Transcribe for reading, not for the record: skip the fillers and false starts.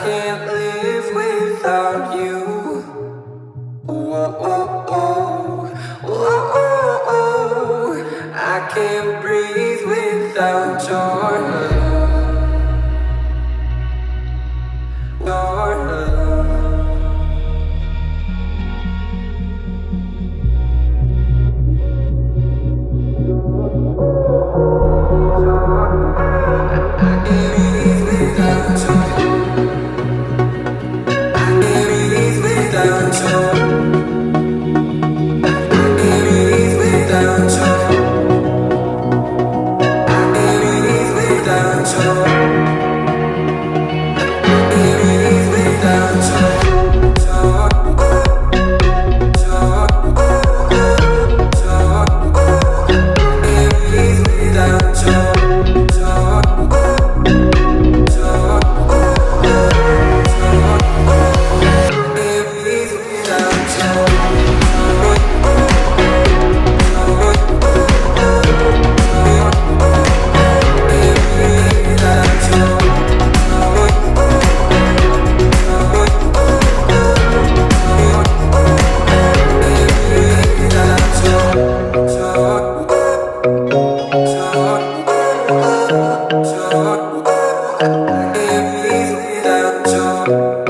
can't live without you. Whoa, oh, oh, whoa, oh, oh. I can't breathe without your love. Your love. I can't breathe without you. I can't breathe without you. I can't breathe without you. I can't breathe without you. I can't breathe without you. I can't breathe without you.